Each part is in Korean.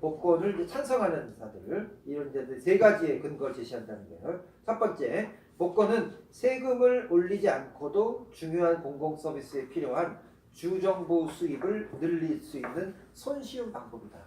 복권을 이제 찬성하는 사들 이런 이제 세 가지의 근거를 제시한다는 거예요. 첫 번째, 복권은 세금을 올리지 않고도 중요한 공공 서비스에 필요한 주정부 수입을 늘릴 수 있는 손쉬운 방법이다.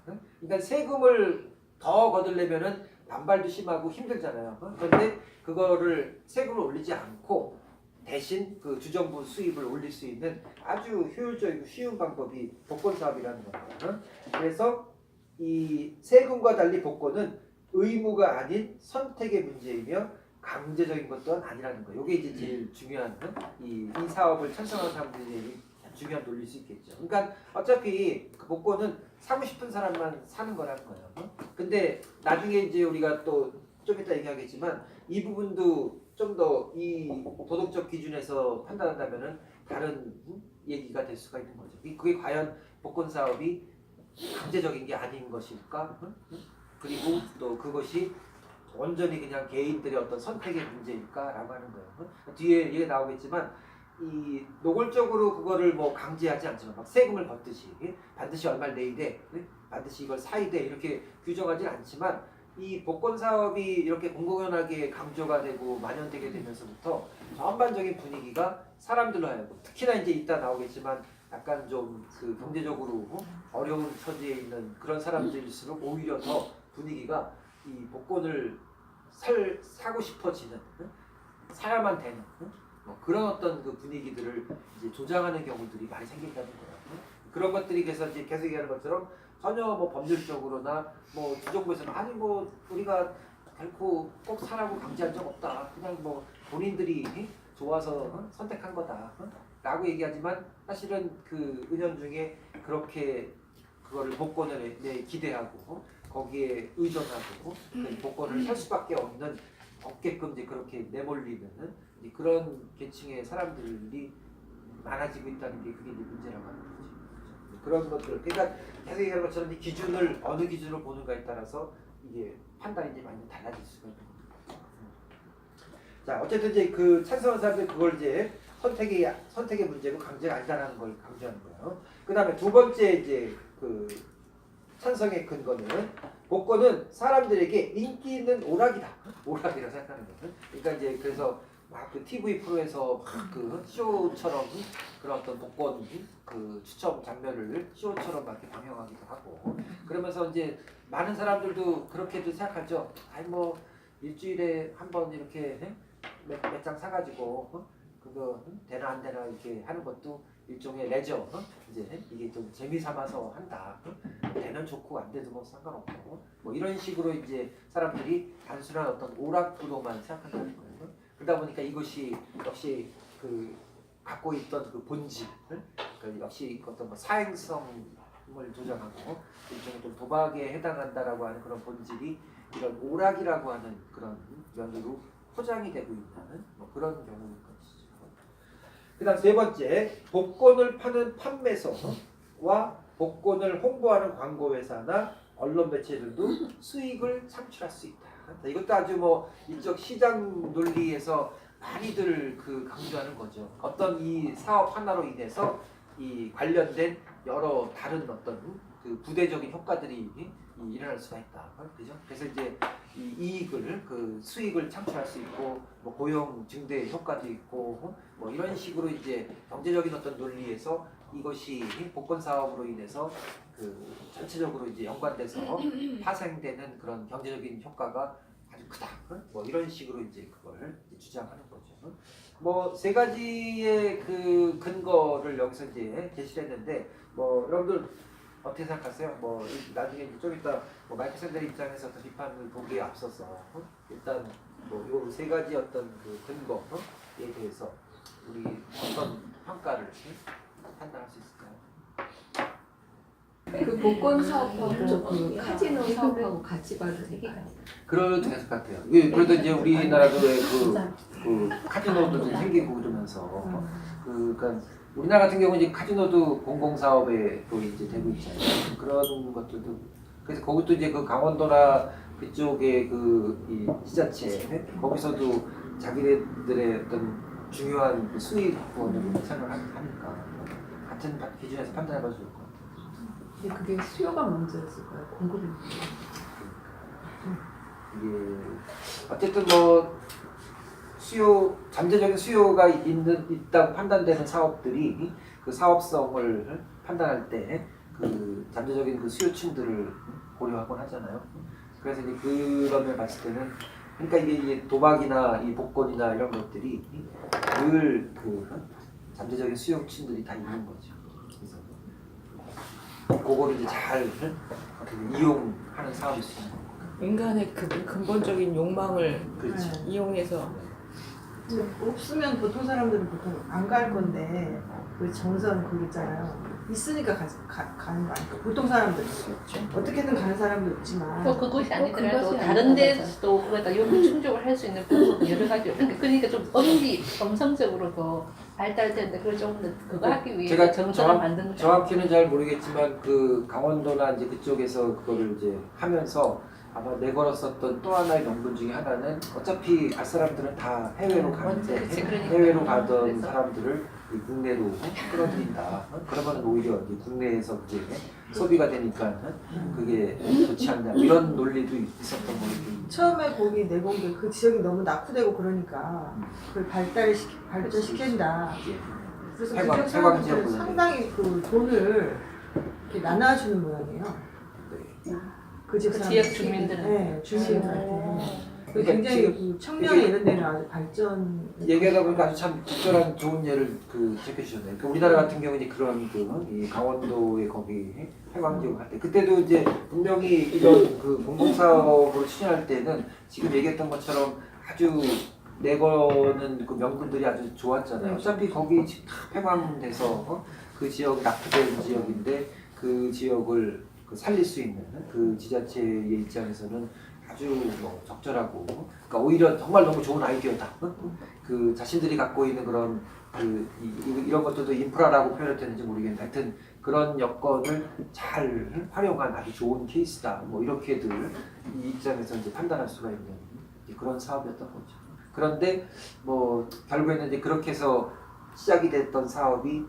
그러니까 세금을 더 거둘려면은 반발도 심하고 힘들잖아요. 그런데 그거를 세금을 올리지 않고 대신 그 주정부 수입을 올릴 수 있는 아주 효율적이고 쉬운 방법이 복권 사업이라는 겁니다. 그래서 이 세금과 달리 복권은 의무가 아닌 선택의 문제이며 강제적인 것 또한 아니라는 거예요. 이게 이제 제일 중요한 이 사업을 찬성하는 사람들이 중요한 논리일 수 있겠죠. 그러니까 어차피 그 복권은 사고 싶은 사람만 사는 거라는 거예요. 근데 나중에 이제 우리가 또 좀 이따 얘기하겠지만 이 부분도 좀 더 이 도덕적 기준에서 판단한다면은 다른 얘기가 될 수가 있는 거죠. 그게 과연 복권 사업이 강제적인 게 아닌 것일까? 그리고 또 그것이 온전히 그냥 개인들의 어떤 선택의 문제일까라고 하는 거예요. 뒤에 얘기 나오겠지만 이 노골적으로 그거를 뭐 강제하지 않지만 막 세금을 걷듯이 반드시 얼마를 내야 돼, 반드시 이걸 사야 돼 이렇게 규정하지 않지만 이 복권 사업이 이렇게 공공연하게 강조가 되고 만연되게 되면서부터 전반적인 분위기가 사람들로 하여금 특히나 이제 이따 나오겠지만 약간 좀 그 경제적으로 어려운 처지에 있는 그런 사람들일수록 오히려 더 분위기가 이 복권을 사고 싶어지는 사야만 되는 뭐 그런 어떤 그 분위기들을 이제 조장하는 경우들이 많이 생긴다는 거예요. 그런 것들이 그래서 이제 계속 얘기하는 것처럼 전혀 뭐 법률적으로나 뭐 주정부에서는 아니 뭐 우리가 결코 꼭 사라고 강제한 적 없다. 그냥 뭐 본인들이 좋아서 선택한 거다. 라고 얘기하지만 사실은 그 은연중에 그렇게 그거를 복권을 기대하고 거기에 의존하고 그 복권을 살 수밖에 없게끔 이제 그렇게 내몰리는 이제 그런 계층의 사람들이 많아지고 있다는 게 그게 이제 문제라고 하는 거죠. 그런 것들 그러니까 계속 얘기하는 것처럼 이 기준을 어느 기준으로 보는가에 따라서 이게 판단이 이제 많이 달라질 수가 있는 거죠. 자 어쨌든 이제 그 찬성한 사람들 그걸 이제 선택의 문제고 강제가 아니다라는 걸 강조하는 거예요. 그 다음에 두 번째 이제 그 찬성의 근거는 복권은 사람들에게 인기 있는 오락이다. 오락이라고 생각하는 거예요. 그러니까 이제 그래서 막 그 TV 프로에서 막 그 쇼처럼 그런 어떤 복권 그 추첨 장면을 쇼처럼 막 이렇게 방영하기도 하고 그러면서 이제 많은 사람들도 그렇게도 생각하죠. 아니 뭐 일주일에 한 번 이렇게 몇 장 사가지고 그거 되나 안 되나 이렇게 하는 것도 일종의 레저 이제 이게 좀 재미 삼아서 한다. 되는 좋고 안 돼도 뭐 상관없고 뭐 이런 식으로 이제 사람들이 단순한 어떤 오락으로만 생각한다는 거예요. 그러다 보니까 이것이 역시 그 갖고 있던 그 본질, 그 역시 어떤 뭐 사행성을 조장하고 일종의 좀 도박에 해당한다라고 하는 그런 본질이 이런 오락이라고 하는 그런 면으로 포장이 되고 있는 뭐 그런 경우인 것이죠. 그다음 세 번째, 복권을 파는 판매소와 복권을 홍보하는 광고 회사나 언론 매체들도 수익을 창출할 수 있다. 이것도 아주 뭐 일적 시장 논리에서 많이들 그 강조하는 거죠. 어떤 이 사업 하나로 인해서 이 관련된 여러 다른 어떤 그 부대적인 효과들이 일어날 수가 있다. 그죠? 그래서 이제 이 이익을 그 수익을 창출할 수 있고 뭐 고용 증대 효과도 있고 뭐 이런 식으로 이제 경제적인 어떤 논리에서 이것이 복권 사업으로 인해서 그 전체적으로 이제 연관돼서 파생되는 그런 경제적인 효과가 아주 크다. 뭐 이런 식으로 이제 그걸 이제 주장하는 거죠. 뭐 세 가지의 그 근거를 여기서 이제 제시를 했는데 뭐 여러분들 어떻게 생각하세요? 뭐 나중에 좀 이따 뭐 마이클 샌델 입장에서 어떤 비판을 보기에 앞서서 일단 뭐 요 세 가지 어떤 그 근거에 대해서 우리 어떤 평가를 판단할 수 있을까요? 그 복권 사업하고 그 카지노 사업하고 같이 봐도 될까요? 그럴 것 같아요. 그래도 이제 우리나라도의 그 카지노도 좀 생기고 그러면서 그러니까 우리나라 같은 경우는 이제 카지노도 공공사업에 또 이제 되고 있잖아요. 그런 것들도 그래서 그것도 이제 그 강원도나 그쪽의 그 이 지자체 거기서도 자기네들의 어떤 중요한 그 수익 부분을 생각하니까 같은 기준에서 판단해봐도 좋을 것 같아요. 근데 그게 수요가 먼저였을까요? 공급이 이게 어쨌든 뭐 잠재적인 수요가 있다고 판단되는 사업들이 그 사업성을 판단할 때 그 잠재적인 그 수요층들을 고려하곤 하잖아요. 그래서 이제 그런 걸 봤을 때는 그러니까 이게 도박이나 이 복권이나 이런 것들이 늘 그 잠재적인 수요층들이 다 있는 거죠. 그래서 그거를 이제 잘 이용하는 사업일 수 있는 거고. 인간의 그 근본적인 욕망을 그렇지. 이용해서 없으면 보통 사람들은 보통 안 갈 건데 그 정선 그거 있잖아요. 있으니까 가는 거 아닐까? 보통 사람들 어떻게든 가는 사람도 있지만 또 그것이 아니더라도 그것이 다른 아니더라도. 데서도 그거에다 요구 충족을 할 수 있는 방법이 여러 가지. 그러니까 좀 엄성적으로 더 발달되는데 그걸 좀 그거 하기 위해 제가 정서를 만드는 거예요. 정확히는 잘 모르겠지만 그 강원도나 이제 그쪽에서 그거를 이제 하면서 아마 내걸었었던 또 하나의 명분 중에 하나는 어차피 갈 사람들은 다 해외로 가는데 그치, 그러니까. 해외로 가던 그래서. 사람들을 이 국내로 끌어들인다. 그러면 오히려 이제 국내에서 그게 소비가 되니까 그게 좋지 않냐 이런 논리도 있었던 걸로 처음에 거기 내본 게 그 지역이 너무 낙후되고 그러니까 그걸 발전시킨다. 그래서 그 해광 지역 사람들은 지역으로 상당히 그 돈을 이렇게 나눠주는 모양이에요. 그 지역 그 지역 사람들. 주민들은. 네, 주민들한테. 그러니까 굉장히 그 청년 이게- 이런 데는 아주 발전. 얘기하다 보니까 아주 참 적절한 좋은 예를 제껴주셨네요. 그러니까 우리나라 같은 경우는 그런 이 강원도의 거기 해광지역 할 때 그때도 이제 분명히 이런 그 공공사업으로 추진할 때는 지금 얘기했던 것처럼 아주 내거는 그 명분들이 아주 좋았잖아요. 어차피 거기 지금 다 폐광돼서 그 지역 낙후된 지역인데 그 지역을 살릴 수 있는 그 지자체의 입장에서는 아주 뭐 적절하고, 그러니까 오히려 정말 너무 좋은 아이디어다. 그 자신들이 갖고 있는 그런 이런 것들도 인프라라고 표현했는지 모르겠는데, 하여튼 그런 여건을 잘 활용한 아주 좋은 케이스다. 뭐 이렇게들 이 입장에서 이제 판단할 수가 있는 그런 사업이었던 거죠. 그런데 뭐 결국에는 이제 그렇게 해서 시작이 됐던 사업이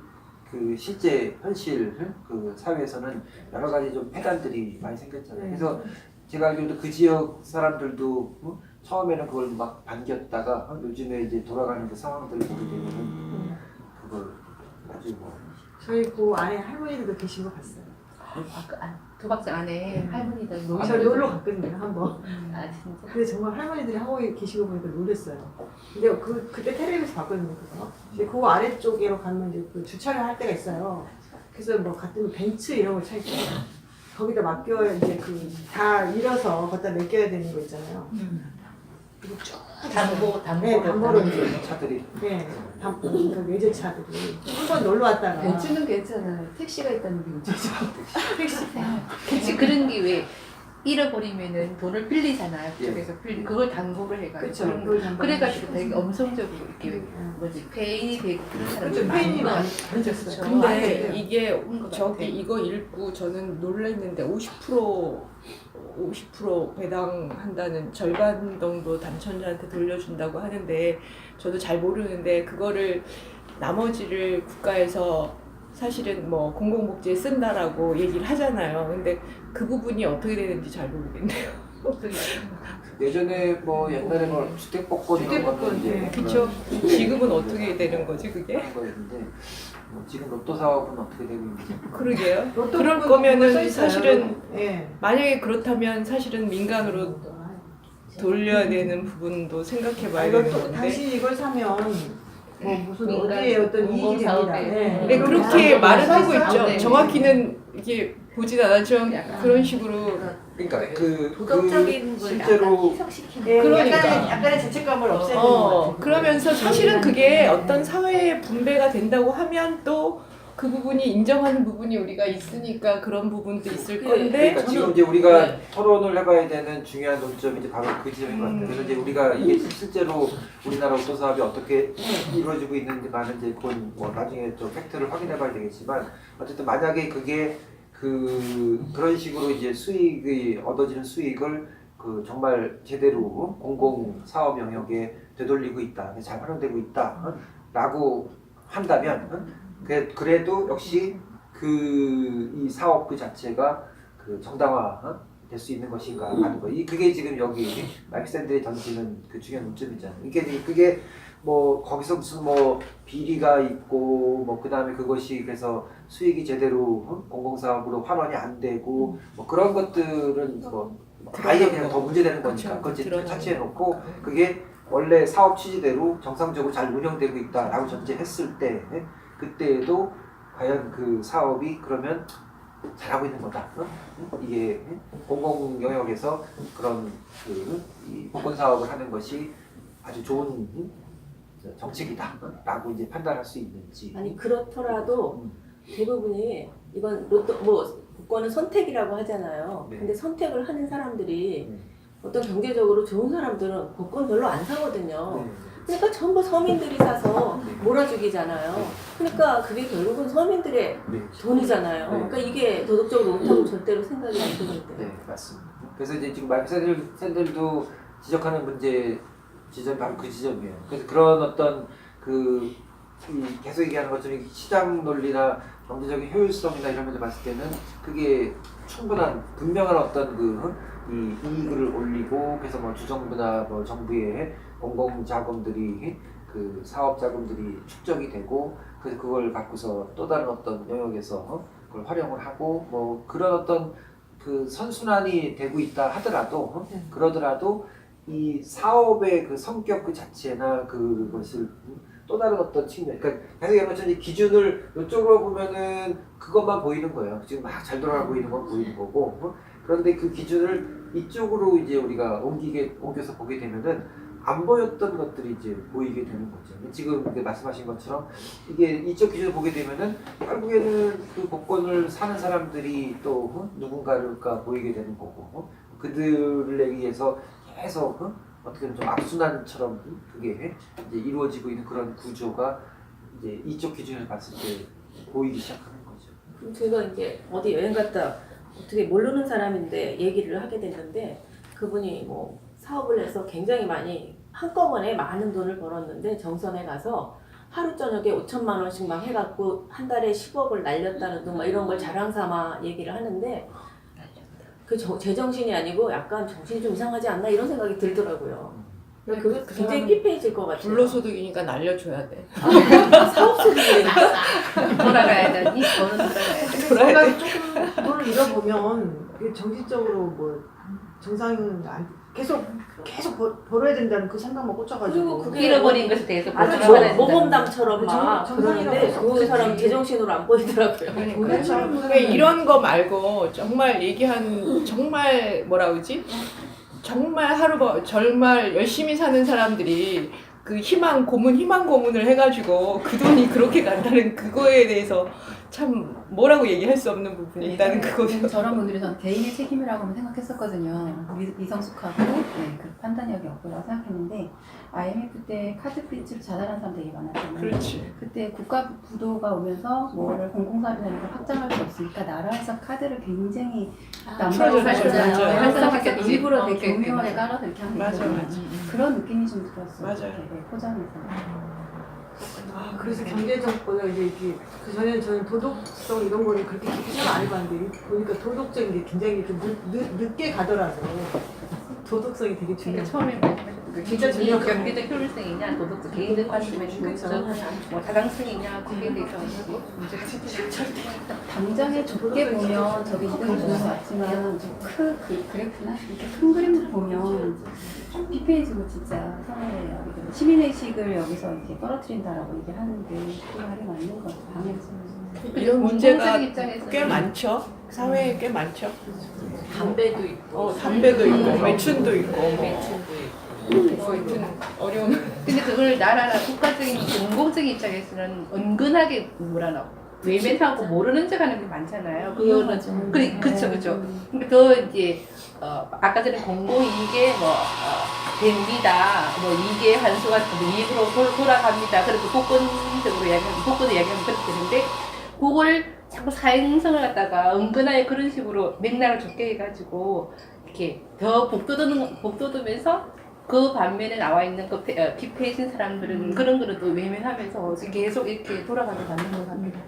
그 실제 현실 그 사회에서는 여러 가지 좀 폐단들이 많이 생겼잖아요. 그래서 제가 알기로도 그 지역 사람들도 처음에는 그걸 막 반겼다가 요즘에 이제 돌아가는 그 상황들을 보게 되면은 그걸 아주 뭐 저희 그 안에 할머니들도 계신 거 봤어요. 도박장 안에 할머니들 저 노시는 놀러 갔거든요, 한번. 아 진짜. 근데 정말 할머니들이 하고 계신 거 보니까 놀랬어요. 근데 그때 텔레비에서 봤거든요, 그거. 근데 그 아래쪽으로 가면 이제 그 주차를 할 때가 있어요. 그래서 뭐 같은 벤츠 이런 걸 차 있잖아요. 거기다 맡겨 이제 그 다 밀어서 거기다 맡겨야 되는 거 있잖아요. 그리고 쭉 네, 담보로 이제 차들이 네, 그 외제차들이 한 번 놀러 왔다가 벤츠는 괜찮아요. 택시가 있다는 게 문제죠. 그치 그런 게 왜 잃어버리면은 돈을 빌리잖아요. 예. 그쪽에서 그걸 담보를 해가지고 그렇죠. 그런 그래가지고 되게 엄성적으로 이렇게 뭐지 페인이 되고 그런 사람이 그렇죠. 페인이 많이 그렇죠. 앉았어요. 근데 이게 것 저기 같아. 이거 읽고 저는 놀랐는데 50% 배당한다는 절반 정도 당첨자한테 돌려준다고 하는데 저도 잘 모르는데 그거를 나머지를 국가에서 사실은 뭐 공공복지에 쓴다라고 얘기를 하잖아요. 근데 그 부분이 어떻게 되는지 잘 모르겠네요. 예전에 뭐 옛날에 뭐 주택복권 이런 주택복권, 거는 이제 네. 그쵸? 지금은 어떻게 되는 거지 그게? 그런 거였는데 뭐 지금 로또 사업은 어떻게 되고 있는지 그러게요. 로또 그럴 그거 거면은 써 있어요. 사실은 예. 만약에 그렇다면 사실은 민간으로 돌려야 되는 부분도 생각해 봐야 되는 로또 건데. 당신 이걸 사면 뭐 무슨 민간 어디에 어떤 이익이 됩니다. 공공사업에. 예. 네, 그렇게 말은 하고 있죠. 네. 정확히는 이게 보진 않았지만 그런 식으로 그러니까 그 도덕적인 걸 실제로 약간 희석시키는 예, 그러니까. 약간의 죄책감을 없애는 것 같아요. 그러면서 사실은 그게 어떤 사회의 분배가 된다고 하면 또 그 부분이 인정하는 부분이 우리가 있으니까 그런 부분도 있을 건데 그러니까 지금 이제 우리가 토론을 해봐야 되는 중요한 논점이 이제 바로 그 지점인 것 같아요. 그래서 이제 우리가 이게 실제로 우리나라 로또 사업이 어떻게 이루어지고 있는지만은 이제 그건 뭐 나중에 좀 팩트를 확인해봐야 되겠지만 어쨌든 만약에 그게 그런 식으로 이제 수익이 얻어지는 수익을 그 정말 제대로 공공 사업 영역에 되돌리고 있다, 잘 활용되고 있다라고 한다면 그래도 역시 이 사업 그 자체가 그 정당화 될 수 있는 것인가 하는 거. 그게 지금 여기 마이크 샌들이 던지는 그 중요한 문점이잖아요. 그게 뭐 거기서 무슨 뭐 비리가 있고 뭐 그다음에 그것이 그래서 수익이 제대로 공공사업으로 환원이 안 되고 뭐 그런 것들은 뭐 아예 그냥 더 문제되는 거니까 그걸 차치해 놓고 그게 원래 사업 취지대로 정상적으로 잘 운영되고 있다라고 전제했을 때 그때에도 과연 그 사업이 그러면 잘하고 있는 거다. 이게 공공 영역에서 그런 이 복권 사업을 하는 것이 아주 좋은 정책이다라고 이제 판단할 수 있는지. 아니 그렇더라도 대부분이 이건 로또 뭐 복권은 선택이라고 하잖아요. 네. 근데 선택을 하는 사람들이 어떤 경제적으로 좋은 사람들은 복권 별로 안 사거든요. 그러니까 전부 서민들이 사서 몰아주기잖아요. 그러니까 그게 결국은 서민들의 돈이잖아요. 그러니까 이게 도덕적으로 옳다고 절대로 생각이 안 드는데. 네, 맞습니다. 그래서 이제 지금 마이크 샌들도 지적하는 지점 바로 그 지점이에요. 그래서 그런 어떤 계속 얘기하는 것처럼 시장 논리나 경제적인 효율성이나 이런 면을 봤을 때는 그게 충분한 분명한 어떤 이 이익을 올리고 그래서 뭐 주정부나 뭐 정부의 공공 자금들이 그 사업 자금들이 축적이 되고 그래서 그걸 갖고서 또 다른 어떤 영역에서 그걸 활용을 하고 뭐 그런 어떤 그 선순환이 되고 있다 하더라도 그러더라도 이 사업의 그 성격 그 자체나 그것을 또 다른 어떤 측면, 그러니까 계속 얘기한 것처럼 기준을 이쪽으로 보면은 그것만 보이는 거예요. 지금 막 잘 돌아가고 있는 건 보이는 거고, 그런데 그 기준을 이쪽으로 이제 우리가 옮겨서 보게 되면은 안 보였던 것들이 이제 보이게 되는 거죠. 지금 말씀하신 것처럼 이게 이쪽 기준을 보게 되면은 결국에는 그 복권을 사는 사람들이 또 누군가가 보이게 되는 거고, 그들에 의해서 계속 어떻게 보면 좀 악순환처럼 그게 이제 이루어지고 있는 그런 구조가 이제 이쪽 기준을 봤을 때 보이기 시작하는 거죠. 그럼 제가 이제 어디 여행 갔다 어떻게 모르는 사람인데 얘기를 하게 됐는데 그분이 뭐 사업을 해서 굉장히 많이 한꺼번에 많은 돈을 벌었는데 정선에 가서 하루 저녁에 5천만 원씩 막 해갖고 한 달에 10억을 날렸다는 등 막 이런 걸 자랑 삼아 얘기를 하는데 그 제정신이 아니고 약간 정신이 좀 이상하지 않나 이런 생각이 들더라고요. 그게 굉장히 삐페이질 것 같아요. 불로소득이니까 날려줘야 돼. 사업소득이니까 돌아가야 되니 돈은 돌아가야 돼. 뭔가 조금 돈을 잃어보면 그게 정신적으로 뭐 정상은 계속 벌어야 된다는 그 생각만 꽂혀가지고. 그리고 그게 잃어버린 것에 대해서 아주 보존하는 모범담처럼 막 정상이라고 그러는데 해서 그 사람 제정신으로 안 보이더라고요. 그러니까 이런 거 말고 정말 얘기한 정말 뭐라 그러지? 정말 정말 열심히 사는 사람들이 그 희망 고문을 해가지고 그 돈이 그렇게 간다는 그거에 대해서 참 뭐라고 얘기할 수 없는 부분이 있다는 그거죠. 저런 분들이 전 개인의 책임이라고 미성숙하고 그 판단력이 없다고 생각했는데 IMF 때 카드 프리츠로 자살한 사람 되게 많았잖아요. 그렇지. 그때 국가 부도가 오면서 뭐를 공공사업이나 이런 걸 확장할 수 없으니까 나라에서 카드를 굉장히 남발을 맞아요. 하잖아요. 맞아요. 일부러 되게 오케이, 교묘하게 맞아요. 깔아서 이렇게 하는 맞아, 거거든요. 맞아. 그런 느낌이 좀 들었어요. 맞아요. 되게 포장해서. 그래서 경제적보다 이제 그 전에는 저는 도덕성 이런 거를 그렇게 깊이 생각 안 해봤는데 보니까 도덕적인 게 굉장히 좀 늦게 가더라고요. 도덕성이 되게 그러니까 중요해요. 처음에 진짜 중요한 경제적 효율성이냐 도덕적 개인적 관심의 중요성 뭐 타당성이냐 그게 대해서 문제가 당장에 좁게 보면 저기 이름을 주는 것 같지만 그래프나 이렇게 큰 그림을 보면 빅페이지고 진짜 성공해요. 시민의식을 여기서 이렇게 떨어뜨린다라고 얘기하는데 그게 말이 맞는 것 같아요. 방향성이. 이런 문제가 공공적 입장에서는 꽤 많죠. 사회에 꽤 많죠. 담배도 있고 담배도 있고 매춘도 있고 뭐 매춘도 있고 하여튼 어려운. 근데 그걸 나라나 국가적인 공공적인 입장에서는 은근하게 외면하고 모르는 척하는 게 많잖아요. 그거는 그렇죠. 그러니까 더 이제 아까 전에 공공이익의 됩니다. 이익의 한수가 이익으로 돌아갑니다. 그래서 복권을 이야기하면 그렇게 되는데 그걸 자꾸 사행성을 갖다가 은근하게 그런 식으로 맥락을 좁게 해가지고 이렇게 더 복돋으면서 그 반면에 나와 있는 그 빅페이진 사람들은 그런 거를 또 외면하면서 계속 이렇게 돌아가는 반응을 합니다.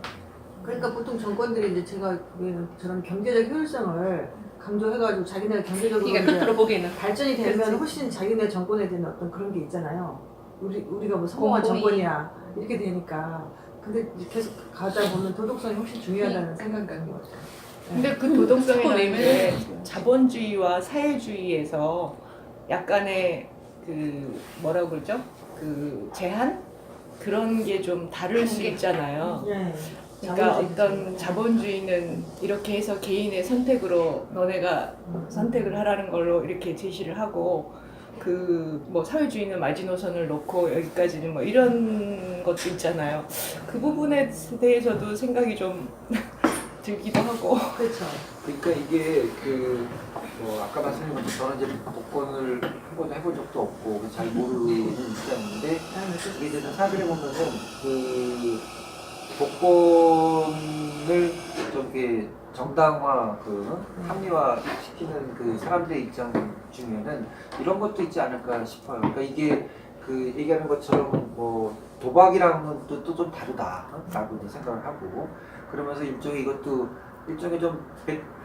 그러니까 보통 정권들이 이제 제가 보기에는 저런 경제적 효율성을 강조해가지고 자기네가 경제적으로 그러니까 이제 끝으로 보기에는 발전이 되면 그렇지. 훨씬 자기네 정권에 대한 어떤 그런 게 있잖아요. 우리가 뭐 성공한 공고히. 정권이야 이렇게 되니까. 근데 이제 계속 가다 보면 도덕성이 훨씬 중요하다는 생각이 드는 것 같아요. 근데 그 도덕성이라는 게 자본주의와 사회주의에서 약간의 그 뭐라고 그러죠? 그 제한? 그런 게 좀 다를 수 있잖아요. 네. 그러니까 자본주의 어떤 자본주의는 이렇게 해서 개인의 선택으로 너네가 선택을 하라는 걸로 이렇게 제시를 하고 그 뭐 사회주의는 마지노선을 놓고 여기까지는 뭐 이런 것도 있잖아요. 그 부분에 대해서도 생각이 좀 들기도 하고. 그렇죠. 그러니까 이게 그 뭐 아까 말씀드린 것처럼 저는 이제 복권을 한 번도 해본 적도 없고 잘 모르는 입장인데 이게 이제 사실에 보면은 그 복권을 좀 이렇게 정당화, 그 합리화 시키는 그 사람들의 입장 중에는 이런 것도 있지 않을까 싶어요. 그러니까 이게 그 얘기하는 것처럼 뭐 도박이랑은 또 좀 다르다라고 이제 생각을 하고 그러면서 일종의 이것도 일종의 좀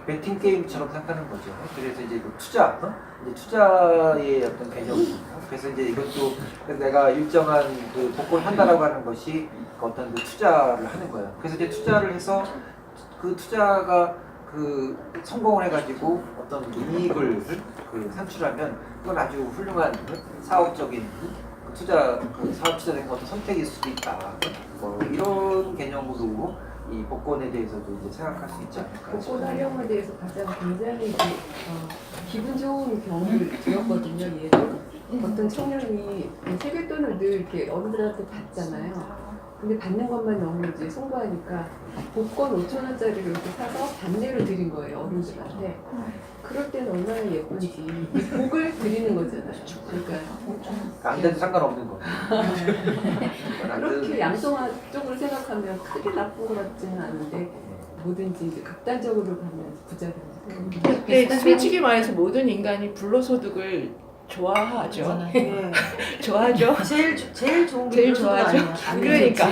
베팅 게임처럼 생각하는 거죠. 그래서 이제 그 투자, 이제 투자의 어떤 개념입니다. 그래서 이제 이것도 내가 일정한 그 복권을 한다라고 하는 것이 어떤 그 투자를 하는 거예요. 그래서 이제 투자를 해서 그 투자가 그 성공을 해가지고 어떤 이익을 그 산출하면 그건 아주 훌륭한 사업적인 그 투자, 그 사업 투자적인 어떤 선택일 수도 있다. 뭐 이런 개념으로 이 복권에 대해서도 이제 생각할 수 있지 않을까 복권 싶어요. 활용에 대해서 가장 굉장히 기분 좋은 경험을 들었거든요. 얘도 어떤 청년이 세뱃돈을 늘 이렇게 어른들한테 받잖아요. 근데 받는 것만 너무 이제 송구하니까 복권 5,000원짜리를 이렇게 사서 반대로 드린 거예요, 어른들한테. 그럴 때는 얼마나 예쁜지 이 복을 드리는 거잖아요. 그러니까 안 돼도 상관없는 거. 그렇게 양성적으로 생각하면 크게 나쁜 것 같지는 않은데 뭐든지 이제 극단적으로 가면 부자가 되는 근데 솔직히 말해서 모든 인간이 불로소득을 좋아하죠. 네. 좋아하죠. 제일 좋은 게 제일 그런 좋아하죠. 거 아니에요? 그러니까.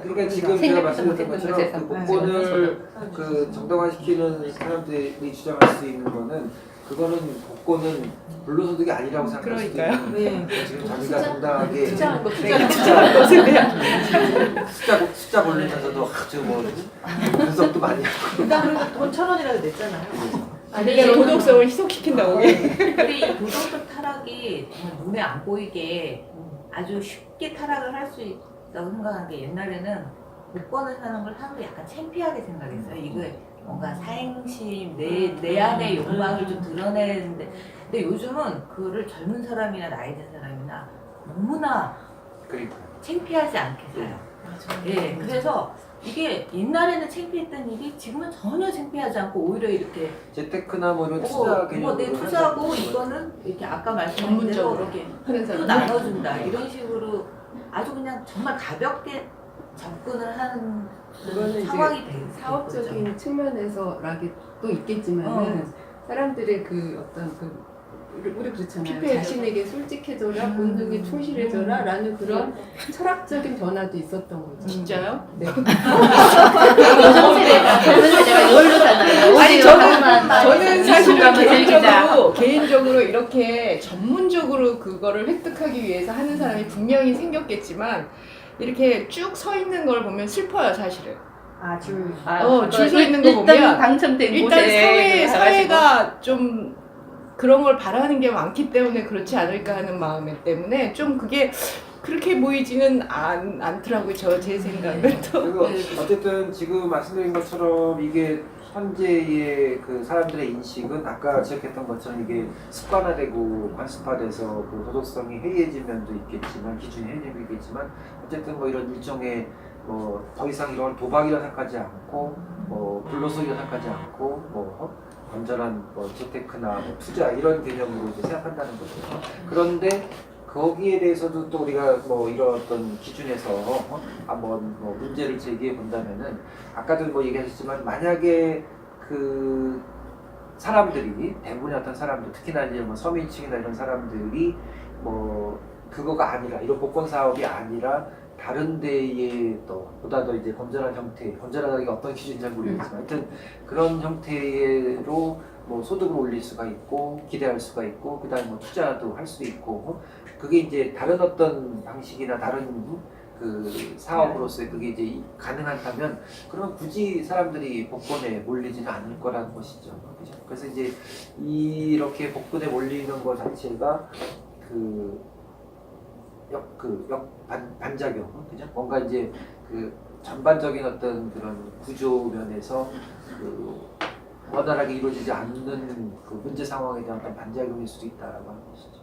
그러니까 지금 제가 생각도 말씀드린 못했던 것처럼 거죠. 그 복권을 그 정당화시키는 사람들이 주장할 수 있는 거는 그거는 복권은 불로소득이 아니라고 생각할 수도 그러니까요. 있는 네. 지금 자기가 정당하게 투자한 것 투자한 것에 대한 숫자 고르면서도 아주 뭐 분석도 많이 하고 일단 그래도 돈 1,000원이라도 냈잖아요. 그러니까 도덕성을 희석시킨다고. 우리 이 도덕적 타락이 정말 눈에 안 보이게 아주 쉽게 타락을 할 수 있다고 생각하는 게 옛날에는 복권을 사는 걸 사람들이 약간 창피하게 생각했어요. 이거 뭔가 사행심, 내 안의 욕망을 좀 드러내는데 근데 요즘은 그거를 젊은 사람이나 나이 든 사람이나 너무나 그러니까 창피하지 않게 사요. 예, 그래서 이게 옛날에는 창피했던 일이 지금은 전혀 창피하지 않고 오히려 이렇게 재테크나 뭐 이런 투자 개념으로 내 투자고 이거는 이렇게 아까 말씀하신 대로 전문적으로 이렇게 하는 또 사람. 나눠준다 이런 식으로 아주 그냥 정말 가볍게 접근을 하는 그거는 상황이 이제 된 사업적인 측면에서라기 또 있겠지만은 사람들의 그 어떤 그 우리 그렇잖아요. 피폐해져라. 자신에게 솔직해져라, 본능에 충실해져라 라는 그런 철학적인 변화도 있었던 거죠. 진짜요? 네. 요즘 세대가 열로잖아요. 아니 저는 사실은 즐기자. 개인적으로 이렇게 전문적으로 그거를 획득하기 위해서 하는 사람이 분명히 생겼겠지만 이렇게 쭉 서 있는 걸 보면 슬퍼요 사실은. 줄 서 있는 거 보면 일단 당첨된 일단 곳에 가가지고. 사회가 좀 그런 걸 바라는 게 많기 때문에 그렇지 않을까 하는 마음 때문에 좀 그게 그렇게 보이지는 않더라고요. 제 생각은 또. 그리고 어쨌든 지금 말씀드린 것처럼 이게 현재의 그 사람들의 인식은 아까 지적했던 것처럼 이게 습관화되고 관습화돼서 그 도덕성이 해이해진 면도 있겠지만 기준이 해이해진 면도 있겠지만 어쨌든 뭐 이런 일종의 뭐 더 이상 이런 걸 도박이라 생각하지 않고 뭐 불로소이라 생각하지 않고 뭐 건전한 뭐 재테크나 뭐 투자 이런 개념으로 이제 생각한다는 거죠. 그런데 거기에 대해서도 또 우리가 뭐 이런 어떤 기준에서 한번 뭐 문제를 제기해 본다면은 아까도 뭐 얘기하셨지만 만약에 그 사람들이 대부분의 어떤 사람들 특히나 이제 뭐 서민층이나 이런 사람들이 뭐 그거가 아니라 이런 복권 사업이 아니라 다른 데에 또 보다 더 이제 건전한 형태, 건전하다기가 어떤 기준인지 잘 모르겠지만 하여튼 그런 형태로 뭐 소득을 올릴 수가 있고 기대할 수가 있고 그다음에 뭐 투자도 할 수 있고 그게 이제 다른 어떤 방식이나 다른 그 사업으로서의 그게 이제 가능하다면 그러면 굳이 사람들이 복권에 몰리지는 않을 거라는 것이죠. 그죠? 그래서 이제 이렇게 복권에 몰리는 것 자체가 반작용, 그죠? 뭔가 이제 그 전반적인 어떤 그런 구조 면에서 그 원활하게 이루어지지 않는 그 문제 상황에 대한 어떤 반작용일 수도 있다라고 하는 것이죠.